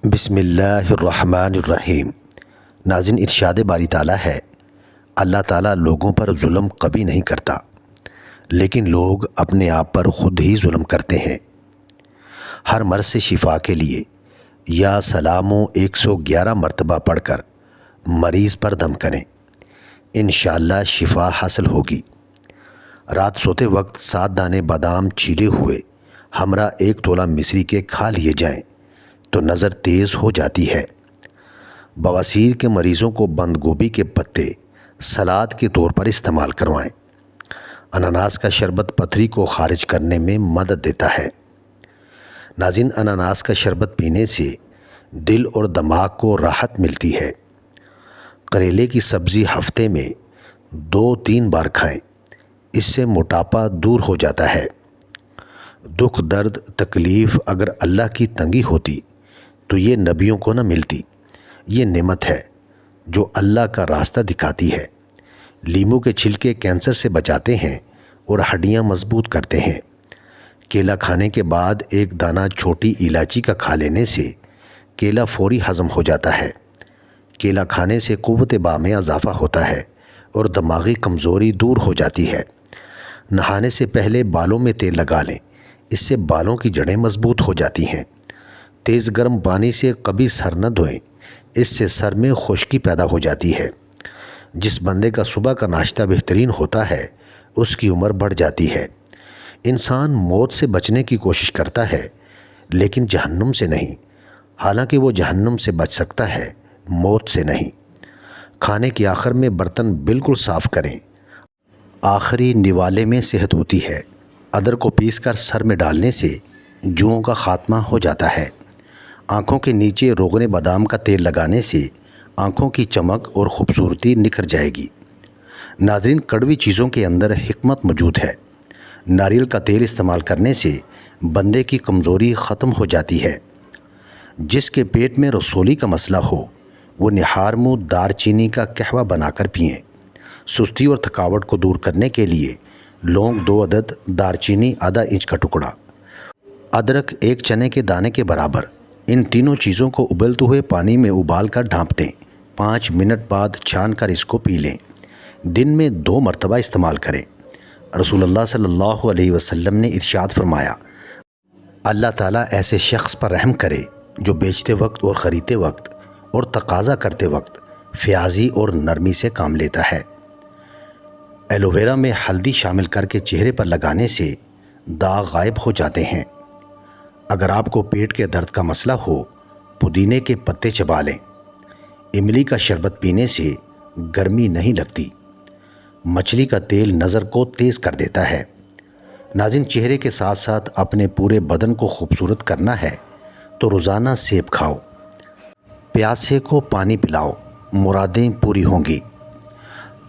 بسم اللہ الرحمن الرحیم۔ ناظرین، ارشاد باری تعالیٰ ہے، اللہ تعالیٰ لوگوں پر ظلم کبھی نہیں کرتا، لیکن لوگ اپنے آپ پر خود ہی ظلم کرتے ہیں۔ ہر مرض سے شفا کے لیے یا سلامو 111 مرتبہ پڑھ کر مریض پر دم کریں، انشاءاللہ شفا حاصل ہوگی۔ رات سوتے وقت 7 دانے بادام چھیلے ہوئے ہمراہ 1 تولہ مصری کے کھا لیے جائیں تو نظر تیز ہو جاتی ہے۔ بواسیر کے مریضوں کو بند گوبھی کے پتے سلاد کے طور پر استعمال کروائیں۔ اناناس کا شربت پتھری کو خارج کرنے میں مدد دیتا ہے۔ ناظرین، اناناس کا شربت پینے سے دل اور دماغ کو راحت ملتی ہے۔ کریلے کی سبزی ہفتے میں 2-3 بار کھائیں، اس سے موٹاپا دور ہو جاتا ہے۔ دکھ، درد، تکلیف اگر اللہ کی تنگی ہوتی تو یہ نبیوں کو نہ ملتی۔ یہ نعمت ہے جو اللہ کا راستہ دکھاتی ہے۔ لیمو کے چھلکے کینسر سے بچاتے ہیں اور ہڈیاں مضبوط کرتے ہیں۔ کیلا کھانے کے بعد 1 دانہ چھوٹی الائچی کا کھا لینے سے کیلا فوری ہضم ہو جاتا ہے۔ کیلا کھانے سے قوت باہ میں اضافہ ہوتا ہے اور دماغی کمزوری دور ہو جاتی ہے۔ نہانے سے پہلے بالوں میں تیل لگا لیں، اس سے بالوں کی جڑیں مضبوط ہو جاتی ہیں۔ تیز گرم پانی سے کبھی سر نہ دھوئیں، اس سے سر میں خشکی پیدا ہو جاتی ہے۔ جس بندے کا صبح کا ناشتہ بہترین ہوتا ہے، اس کی عمر بڑھ جاتی ہے۔ انسان موت سے بچنے کی کوشش کرتا ہے لیکن جہنم سے نہیں، حالانکہ وہ جہنم سے بچ سکتا ہے، موت سے نہیں۔ کھانے کے آخر میں برتن بالکل صاف کریں۔ آخری نوالے میں صحت ہوتی ہے۔ ادرک کو پیس کر سر میں ڈالنے سے جوؤں کا خاتمہ ہو جاتا ہے۔ آنکھوں کے نیچے روغن بادام کا تیل لگانے سے آنکھوں کی چمک اور خوبصورتی نکھر جائے گی۔ ناظرین، کڑوی چیزوں کے اندر حکمت موجود ہے۔ ناریل کا تیل استعمال کرنے سے بندے کی کمزوری ختم ہو جاتی ہے۔ جس کے پیٹ میں رسولی کا مسئلہ ہو، وہ نہار منہ دار چینی کا قہوہ بنا کر پئیں۔ سستی اور تھکاوٹ کو دور کرنے کے لیے لونگ 2 عدد، دار چینی ½ انچ کا ٹکڑا، ادرک 1 چنے کے دانے کے برابر، ان تینوں چیزوں کو ابلتے ہوئے پانی میں ابال کر ڈھانپ دیں۔ 5 منٹ بعد چھان کر اس کو پی لیں۔ دن میں 2 مرتبہ استعمال کریں۔ رسول اللہ صلی اللہ علیہ وسلم نے ارشاد فرمایا، اللہ تعالیٰ ایسے شخص پر رحم کرے جو بیچتے وقت اور خریدتے وقت اور تقاضا کرتے وقت فیاضی اور نرمی سے کام لیتا ہے۔ ایلو ویرا میں ہلدی شامل کر کے چہرے پر لگانے سے داغ غائب ہو جاتے ہیں۔ اگر آپ کو پیٹ کے درد کا مسئلہ ہو، پودینے کے پتے چبا لیں۔ املی کا شربت پینے سے گرمی نہیں لگتی۔ مچھلی کا تیل نظر کو تیز کر دیتا ہے۔ ناظرین، چہرے کے ساتھ ساتھ اپنے پورے بدن کو خوبصورت کرنا ہے تو روزانہ سیب کھاؤ۔ پیاسے کو پانی پلاؤ، مرادیں پوری ہوں گی۔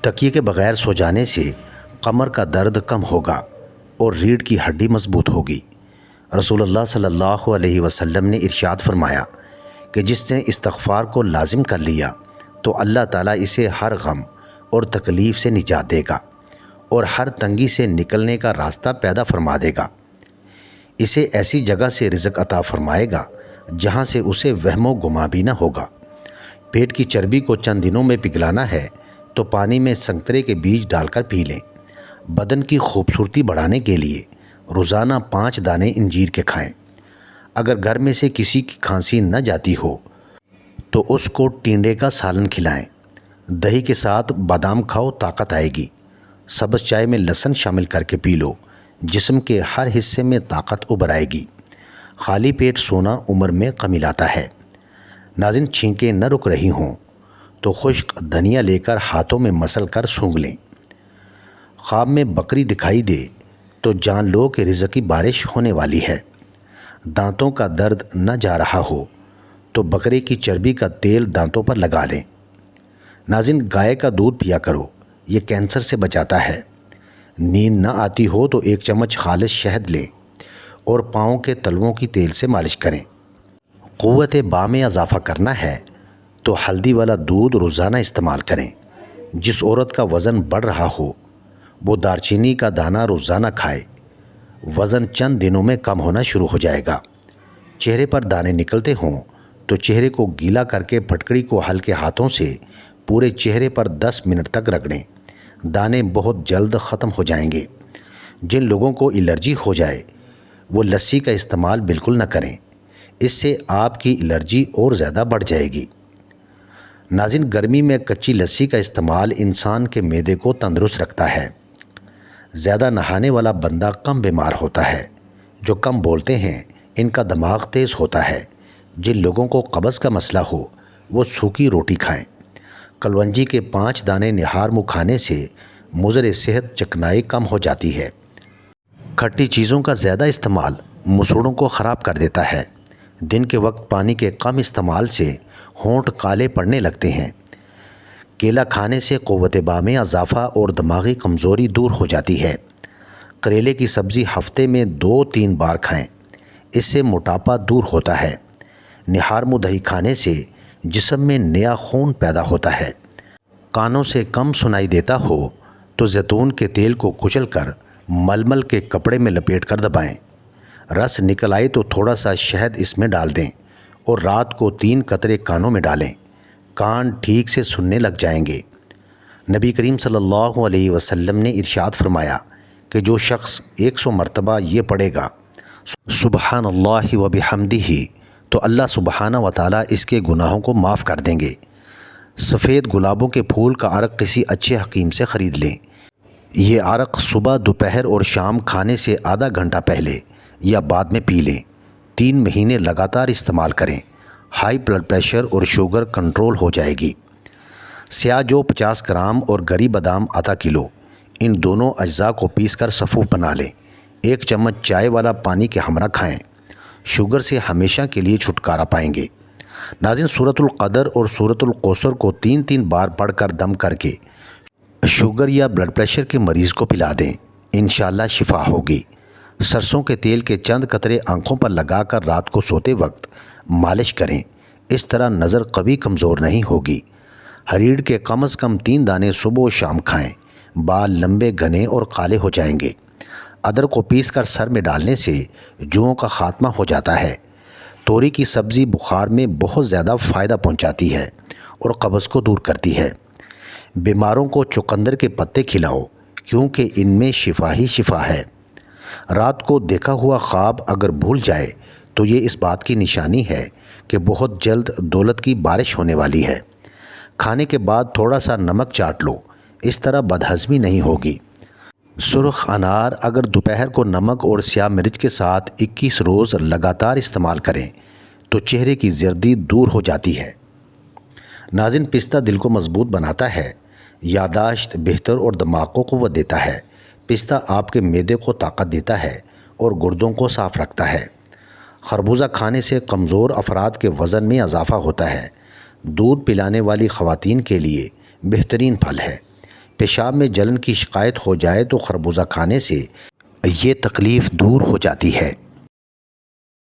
تکیے کے بغیر سو جانے سے کمر کا درد کم ہوگا اور ریڑھ کی ہڈی مضبوط ہوگی۔ رسول اللہ صلی اللہ علیہ وسلم نے ارشاد فرمایا کہ جس نے استغفار کو لازم کر لیا تو اللہ تعالیٰ اسے ہر غم اور تکلیف سے نجات دے گا اور ہر تنگی سے نکلنے کا راستہ پیدا فرما دے گا۔ اسے ایسی جگہ سے رزق عطا فرمائے گا جہاں سے اسے وہم و گما بھی نہ ہوگا۔ پیٹ کی چربی کو چند دنوں میں پگھلانا ہے تو پانی میں سنترے کے بیج ڈال کر پی لیں۔ بدن کی خوبصورتی بڑھانے کے لیے روزانہ 5 دانے انجیر کے کھائیں۔ اگر گھر میں سے کسی کی کھانسی نہ جاتی ہو تو اس کو ٹینڈے کا سالن کھلائیں۔ دہی کے ساتھ بادام کھاؤ، طاقت آئے گی۔ سبز چائے میں لہسن شامل کر کے پی لو، جسم کے ہر حصے میں طاقت ابھر آئے گی۔ خالی پیٹ سونا عمر میں کمی لاتا ہے۔ ناظرین، چھینکیں نہ رک رہی ہوں تو خشک دھنیا لے کر ہاتھوں میں مسل کر سونگھ لیں۔ خواب میں بکری دکھائی دے تو جان لو کہ رزق کی بارش ہونے والی ہے۔ دانتوں کا درد نہ جا رہا ہو تو بکرے کی چربی کا تیل دانتوں پر لگا لیں۔ ناظرین، گائے کا دودھ پیا کرو، یہ کینسر سے بچاتا ہے۔ نیند نہ آتی ہو تو 1 چمچ خالص شہد لیں اور پاؤں کے تلووں کی تیل سے مالش کریں۔ قوت باہ میں اضافہ کرنا ہے تو ہلدی والا دودھ روزانہ استعمال کریں۔ جس عورت کا وزن بڑھ رہا ہو وہ دارچینی کا دانہ روزانہ کھائے، وزن چند دنوں میں کم ہونا شروع ہو جائے گا۔ چہرے پر دانے نکلتے ہوں تو چہرے کو گیلا کر کے پھٹکڑی کو ہلکے ہاتھوں سے پورے چہرے پر 10 منٹ تک رگڑیں۔ دانے بہت جلد ختم ہو جائیں گے۔ جن لوگوں کو الرجی ہو جائے وہ لسی کا استعمال بالکل نہ کریں، اس سے آپ کی الرجی اور زیادہ بڑھ جائے گی۔ ناظرین، گرمی میں کچی لسی کا استعمال انسان کے معدے کو تندرست رکھتا ہے۔ زیادہ نہانے والا بندہ کم بیمار ہوتا ہے۔ جو کم بولتے ہیں ان کا دماغ تیز ہوتا ہے۔ جن لوگوں کو قبض کا مسئلہ ہو وہ سوکھی روٹی کھائیں۔ کلونجی کے 5 دانے نہار منہ کھانے سے مضر صحت چکنائی کم ہو جاتی ہے۔ کھٹی چیزوں کا زیادہ استعمال مسوڑوں کو خراب کر دیتا ہے۔ دن کے وقت پانی کے کم استعمال سے ہونٹ کالے پڑنے لگتے ہیں۔ کیلا کھانے سے قوت باہ میں اضافہ اور دماغی کمزوری دور ہو جاتی ہے۔ کریلے کی سبزی ہفتے میں 2-3 بار کھائیں، اس سے موٹاپا دور ہوتا ہے۔ نہار منہ دہی کھانے سے جسم میں نیا خون پیدا ہوتا ہے۔ کانوں سے کم سنائی دیتا ہو تو زیتون کے تیل کو کچل کر ململ کے کپڑے میں لپیٹ کر دبائیں۔ رس نکل آئے تو تھوڑا سا شہد اس میں ڈال دیں اور رات کو 3 قطرے کانوں میں ڈالیں۔ کان ٹھیک سے سننے لگ جائیں گے۔ نبی کریم صلی اللہ علیہ وسلم نے ارشاد فرمایا کہ جو شخص 100 مرتبہ یہ پڑھے گا سبحان اللہ و بحمدہ، تو اللہ سبحانہ و تعالیٰ اس کے گناہوں کو معاف کر دیں گے۔ سفید گلابوں کے پھول کا عرق کسی اچھے حکیم سے خرید لیں۔ یہ عرق صبح، دوپہر اور شام کھانے سے آدھا گھنٹہ پہلے یا بعد میں پی لیں۔ 3 مہینے لگاتار استعمال کریں۔ ہائی بلڈ پریشر اور شوگر کنٹرول ہو جائے گی۔ سیاہ جو 50 گرام اور گری بادام آدھا کلو، ان دونوں اجزاء کو پیس کر صفوف بنا لیں۔ 1 چمچ چائے والا پانی کے ہمراہ کھائیں۔ شوگر سے ہمیشہ کے لیے چھٹکارا پائیں گے۔ ناظرین، سورۃ القدر اور سورۃ الکوثر کو 3 بار پڑھ کر دم کر کے شوگر یا بلڈ پریشر کے مریض کو پلا دیں، انشاءاللہ شفا ہوگی۔ سرسوں کے تیل کے چند قطرے آنکھوں پر لگا کر رات کو سوتے وقت مالش کریں، اس طرح نظر کبھی کمزور نہیں ہوگی۔ ہریڑ کے کم از کم 3 دانے صبح و شام کھائیں، بال لمبے گھنے اور کالے ہو جائیں گے۔ ادرک کو پیس کر سر میں ڈالنے سے جوؤں کا خاتمہ ہو جاتا ہے۔ توری کی سبزی بخار میں بہت زیادہ فائدہ پہنچاتی ہے اور قبض کو دور کرتی ہے۔ بیماروں کو چقندر کے پتے کھلاؤ کیونکہ ان میں شفا ہی شفا ہے۔ رات کو دیکھا ہوا خواب اگر بھول جائے تو یہ اس بات کی نشانی ہے کہ بہت جلد دولت کی بارش ہونے والی ہے۔ کھانے کے بعد تھوڑا سا نمک چاٹ لو، اس طرح بدہضمی نہیں ہوگی۔ سرخ انار اگر دوپہر کو نمک اور سیاہ مرچ کے ساتھ 21 روز لگاتار استعمال کریں تو چہرے کی زردی دور ہو جاتی ہے۔ ناظرین، پستہ دل کو مضبوط بناتا ہے، یادداشت بہتر اور دماغ کو قوت دیتا ہے۔ پستہ آپ کے معدے کو طاقت دیتا ہے اور گردوں کو صاف رکھتا ہے۔ خربوزہ کھانے سے کمزور افراد کے وزن میں اضافہ ہوتا ہے۔ دودھ پلانے والی خواتین کے لیے بہترین پھل ہے۔ پیشاب میں جلن کی شکایت ہو جائے تو خربوزہ کھانے سے یہ تکلیف دور ہو جاتی ہے۔